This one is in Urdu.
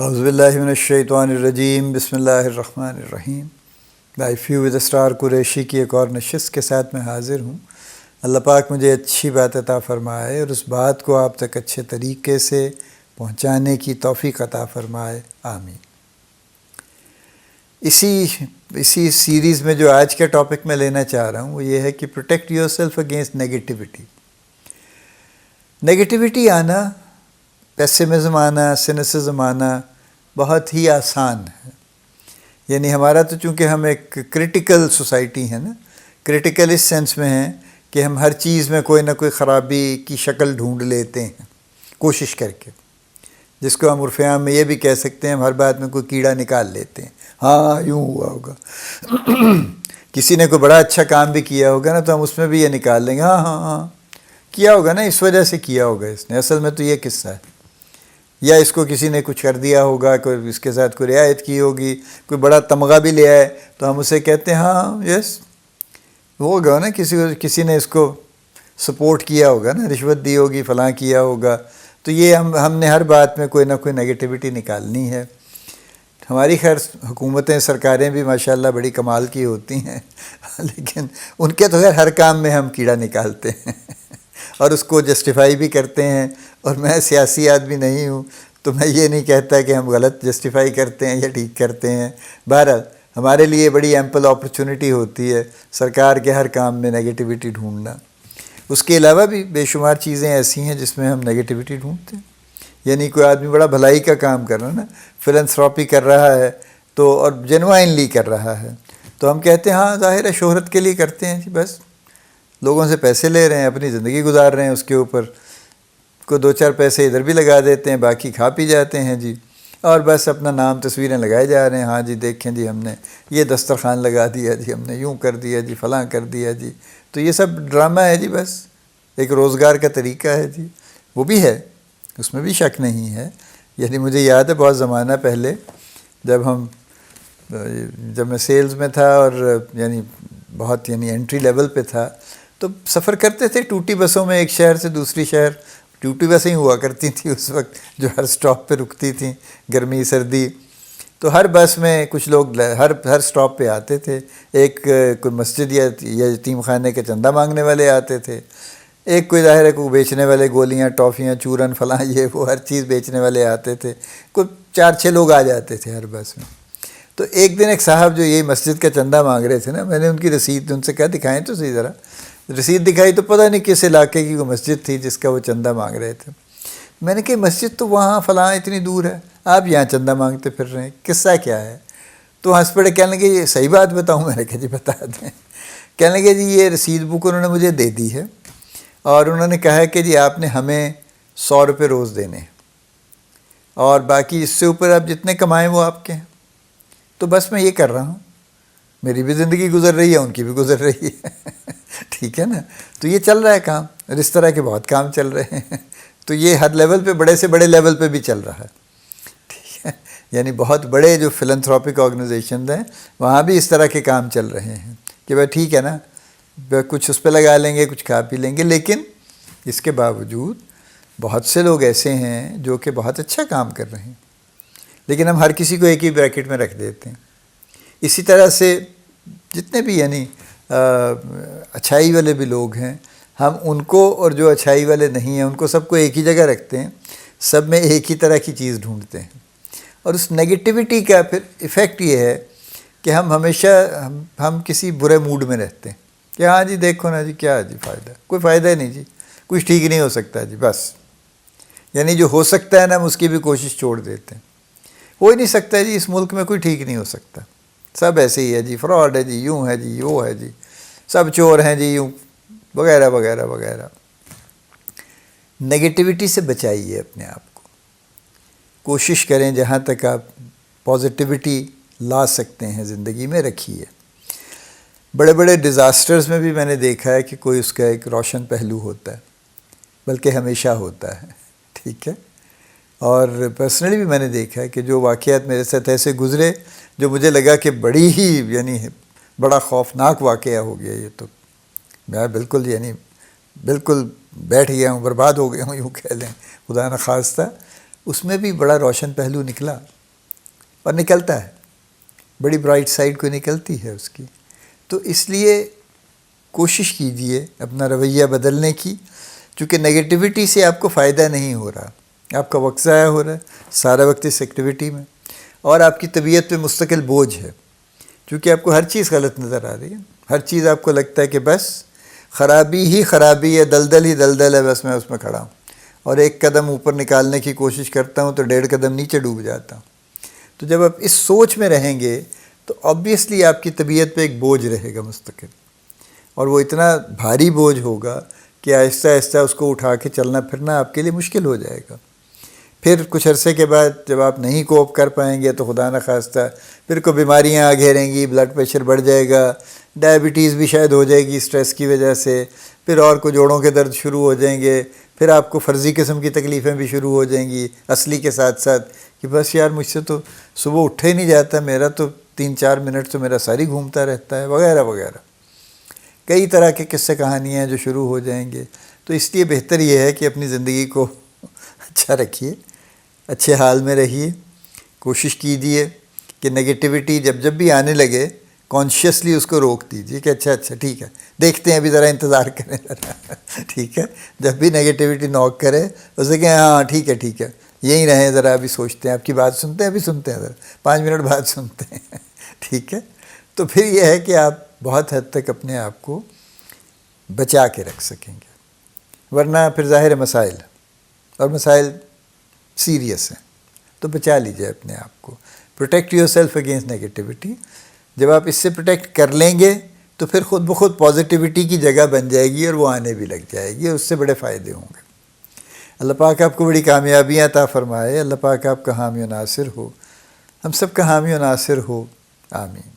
اعوذ باللہ من الشیطان الرجیم، بسم اللہ الرحمن الرحیم۔ لائف ویو ود اسرار قریشی کی ایک اور نشست کے ساتھ میں حاضر ہوں۔ اللہ پاک مجھے اچھی بات عطا فرمائے اور اس بات کو آپ تک اچھے طریقے سے پہنچانے کی توفیق عطا فرمائے، آمین۔ اسی سیریز میں جو آج کا ٹاپک میں لینا چاہ رہا ہوں وہ یہ ہے کہ protect your self against negativity. Negativity آنا، پیسمزم آنا، سینسزم آنا بہت ہی آسان ہے۔ یعنی ہمارا تو چونکہ ہم ایک کرٹیکل سوسائٹی ہے نا، کرٹیکل اس سینس میں ہے کہ ہم ہر چیز میں کوئی نہ کوئی خرابی کی شکل ڈھونڈ لیتے ہیں کوشش کر کے، جس کو ہم عرف عام میں یہ بھی کہہ سکتے ہیں، ہم ہر بات میں کوئی کیڑا نکال لیتے ہیں۔ ہاں یوں ہوا ہوگا، کسی نے کوئی بڑا اچھا کام بھی کیا ہوگا نا تو ہم اس میں بھی یہ نکال لیں گے، ہاں ہاں ہاں کیا ہوگا نا، اس وجہ سے کیا ہوگا اس نے، اصل میں تو یہ قصہ ہے، یا اس کو کسی نے کچھ کر دیا ہوگا، کوئی اس کے ساتھ کوئی رعایت کی ہوگی، کوئی بڑا تمغہ بھی لے آئے تو ہم اسے کہتے ہیں ہاں یس ہوگا نا، کسی نے اس کو سپورٹ کیا ہوگا نا، رشوت دی ہوگی، فلاں کیا ہوگا۔ تو یہ ہم نے ہر بات میں کوئی نہ کوئی نیگیٹیوٹی نکالنی ہے۔ ہماری خیر حکومتیں، سرکاریں بھی ماشاءاللہ بڑی کمال کی ہوتی ہیں، لیکن ان کے تو خیر ہر کام میں ہم کیڑا نکالتے ہیں اور اس کو جسٹیفائی بھی کرتے ہیں۔ اور میں سیاسی آدمی نہیں ہوں تو میں یہ نہیں کہتا کہ ہم غلط جسٹیفائی کرتے ہیں یا ٹھیک کرتے ہیں۔ بہرحال ہمارے لیے بڑی ایمپل اپرچونٹی ہوتی ہے سرکار کے ہر کام میں نیگیٹیوٹی ڈھونڈنا۔ اس کے علاوہ بھی بے شمار چیزیں ایسی ہیں جس میں ہم نیگیٹیوٹی ڈھونڈتے ہیں۔ یعنی کوئی آدمی بڑا بھلائی کا کام کر رہا ہے نا، فلنتھراپی کر رہا ہے تو، اور جینوائنلی کر رہا ہے، تو ہم کہتے ہیں ہاں ظاہر ہے شہرت کے لیے کرتے ہیں جی، بس لوگوں سے پیسے لے رہے ہیں، اپنی زندگی گزار رہے ہیں، اس کے اوپر کو دو چار پیسے ادھر بھی لگا دیتے ہیں، باقی کھا پی جاتے ہیں جی، اور بس اپنا نام تصویریں لگائے جا رہے ہیں، ہاں جی دیکھیں جی ہم نے یہ دسترخوان لگا دیا جی، ہم نے یوں کر دیا جی، فلاں کر دیا جی۔ تو یہ سب ڈرامہ ہے جی، بس ایک روزگار کا طریقہ ہے جی، وہ بھی ہے، اس میں بھی شک نہیں ہے۔ یعنی مجھے یاد ہے بہت زمانہ پہلے جب میں سیلز میں تھا اور بہت انٹری لیول پہ تھا، تو سفر کرتے تھے ٹوٹی بسوں میں، ایک شہر سے دوسری شہر۔ ٹوٹی بسیں ہی ہوا کرتی تھیں اس وقت، جو ہر سٹاپ پہ رکتی تھیں، گرمی سردی۔ تو ہر بس میں کچھ لوگ ہر سٹاپ پہ آتے تھے، ایک کوئی مسجد یا یتیم خانے کے چندہ مانگنے والے آتے تھے، ایک کوئی ظاہر ہے کوئی بیچنے والے، گولیاں، ٹافیاں، چورن، فلاں یہ وہ ہر چیز بیچنے والے آتے تھے، کوئی 4-6 لوگ آ جاتے تھے ہر بس میں۔ تو ایک دن ایک صاحب جو یہی مسجد کا چندہ مانگ رہے تھے نا، میں نے ان کی رسید ان سے کہا دکھائیں تو صحیح ذرا۔ رسید دکھائی تو پتہ نہیں کس علاقے کی وہ مسجد تھی جس کا وہ چندہ مانگ رہے تھے۔ میں نے کہا مسجد تو وہاں فلاں اتنی دور ہے، آپ یہاں چندہ مانگتے پھر رہے ہیں، قصہ کیا ہے؟ تو ہنس پڑے، کہنے لگے یہ صحیح بات بتاؤں؟ میں نے کہا جی بتا دیں۔ کہنے لگے جی یہ رسید بک انہوں نے مجھے دے دی ہے اور انہوں نے کہا ہے کہ جی آپ نے ہمیں 100 روپے روز دینے ہیں اور باقی اس سے اوپر آپ جتنے کمائیں وہ آپ کے ہیں۔ تو بس میں یہ کر رہا ہوں، میری بھی زندگی گزر رہی ہے، ان کی بھی گزر رہی ہے ٹھیک ہے نا؟ تو یہ چل رہا ہے کام، اور اس طرح کے بہت کام چل رہے ہیں۔ تو یہ ہر لیول پہ، بڑے سے بڑے لیول پہ بھی چل رہا ہے، ٹھیک ہے؟ یعنی بہت بڑے جو فلنتھراپک آرگنائزیشنز ہیں وہاں بھی اس طرح کے کام چل رہے ہیں کہ بھائی ٹھیک ہے نا، کچھ اس پہ لگا لیں گے، کچھ کھا پی لیں گے، لیکن اس کے باوجود بہت سے لوگ ایسے ہیں جو کہ بہت اچھا کام کر رہے ہیں، لیکن ہم ہر کسی کو ایک ہی بریکٹ میں رکھ دیتے ہیں۔ اسی طرح سے جتنے بھی اچھائی والے بھی لوگ ہیں، ہم ان کو اور جو اچھائی والے نہیں ہیں ان کو سب کو ایک ہی جگہ رکھتے ہیں، سب میں ایک ہی طرح کی چیز ڈھونڈتے ہیں۔ اور اس نیگیٹیوٹی کا پھر ایفیکٹ یہ ہے کہ ہم ہمیشہ ہم کسی برے موڈ میں رہتے ہیں کہ ہاں جی دیکھو نا جی کیا جی فائدہ، کوئی فائدہ ہی نہیں جی، کچھ ٹھیک نہیں ہو سکتا جی، بس یعنی جو ہو سکتا ہے نا ہم اس کی بھی کوشش چھوڑ دیتے ہیں۔ ہو ہی نہیں سکتا جی، اس ملک میں کوئی ٹھیک نہیں ہو سکتا، سب ایسے ہی ہے جی، فراڈ ہے جی، یوں ہے جی، وہ ہے جی، سب چور ہیں جی، یوں وغیرہ وغیرہ وغیرہ۔ نیگیٹیوٹی سے بچائیے اپنے آپ کو، کوشش کریں جہاں تک آپ پازیٹیوٹی لا سکتے ہیں زندگی میں رکھیے۔ بڑے بڑے ڈیزاسٹرز میں بھی میں نے دیکھا ہے کہ کوئی اس کا ایک روشن پہلو ہوتا ہے، بلکہ ہمیشہ ہوتا ہے، ٹھیک ہے؟ اور پرسنلی بھی میں نے دیکھا ہے کہ جو واقعات میرے ساتھ ایسے گزرے جو مجھے لگا کہ بڑی ہی بڑا خوفناک واقعہ ہو گیا، یہ تو میں بالکل بالکل بیٹھ گیا ہوں، برباد ہو گیا ہوں، یوں کہہ لیں، خدا نخواستہ۔ اس میں بھی بڑا روشن پہلو نکلا اور نکلتا ہے، بڑی برائٹ سائڈ کوئی نکلتی ہے اس کی. تو اس لیے کوشش کیجئے اپنا رویہ بدلنے کی، چونکہ نگیٹیوٹی سے آپ کو فائدہ نہیں ہو رہا، آپ کا وقت ضائع ہو رہا ہے سارا وقت اس ایکٹیویٹی میں، اور آپ کی طبیعت پہ مستقل بوجھ ہے، کیونکہ آپ کو ہر چیز غلط نظر آ رہی ہے، ہر چیز آپ کو لگتا ہے کہ بس خرابی ہی خرابی ہے، دلدل ہی دلدل ہے، بس میں اس میں کھڑا ہوں، اور ایک قدم اوپر نکالنے کی کوشش کرتا ہوں تو 1.5 قدم نیچے ڈوب جاتا ہوں. تو جب آپ اس سوچ میں رہیں گے تو آبویسلی آپ کی طبیعت پہ ایک بوجھ رہے گا مستقل، اور وہ اتنا بھاری بوجھ ہوگا کہ آہستہ آہستہ اس کو اٹھا کے چلنا پھرنا آپ کے لیے مشکل ہو جائے گا. پھر کچھ عرصے کے بعد جب آپ نہیں کوپ کر پائیں گے تو خدا نخواستہ پھر کو بیماریاں آ گھیریں گی، بلڈ پریشر بڑھ جائے گا، ڈائبٹیز بھی شاید ہو جائے گی اسٹریس کی وجہ سے، پھر اور کو جوڑوں کے درد شروع ہو جائیں گے، پھر آپ کو فرضی قسم کی تکلیفیں بھی شروع ہو جائیں گی اصلی کے ساتھ ساتھ، کہ بس یار مجھ سے تو صبح اٹھا ہی نہیں جاتا، میرا تو 3-4 منٹ تو میرا ساری گھومتا رہتا ہے، وغیرہ وغیرہ. کئی طرح کے قصے کہانیاں جو شروع ہو جائیں گے. تو اس لیے بہتر یہ ہے کہ اپنی زندگی کو اچھا رکھیے، اچھے حال میں رہیے، کوشش کیجیے کہ نگیٹیوٹی جب بھی آنے لگے کانشیسلی اس کو روک دیجیے کہ اچھا ٹھیک ہے، دیکھتے ہیں ابھی ذرا انتظار کریں ذرا ٹھیک ہے. جب بھی نگیٹیوٹی نوک کرے اسے کہ ہاں ٹھیک ہے یہیں رہیں، ذرا ابھی سوچتے ہیں، آپ کی بات سنتے ہیں، ابھی سنتے ہیں، ذرا 5 منٹ بعد سنتے ہیں ٹھیک ہے. تو پھر یہ ہے کہ آپ بہت حد تک اپنے آپ کو بچا کے رکھ سکیں گے، ورنہ پھر ظاہر مسائل، اور مسائل سیریس ہیں، تو بچا لیجیے اپنے آپ کو. Protect your self against negativity. جب آپ اس سے پروٹیکٹ کر لیں گے تو پھر خود بخود پازیٹیوٹی کی جگہ بن جائے گی اور وہ آنے بھی لگ جائے گی، اور اس سے بڑے فائدے ہوں گے. اللہ پاک آپ کو بڑی کامیابیاں عطا فرمائے. اللہ پاک آپ کا حامی و ناصر ہو، ہم سب کا حامی و ناصر ہو. آمین.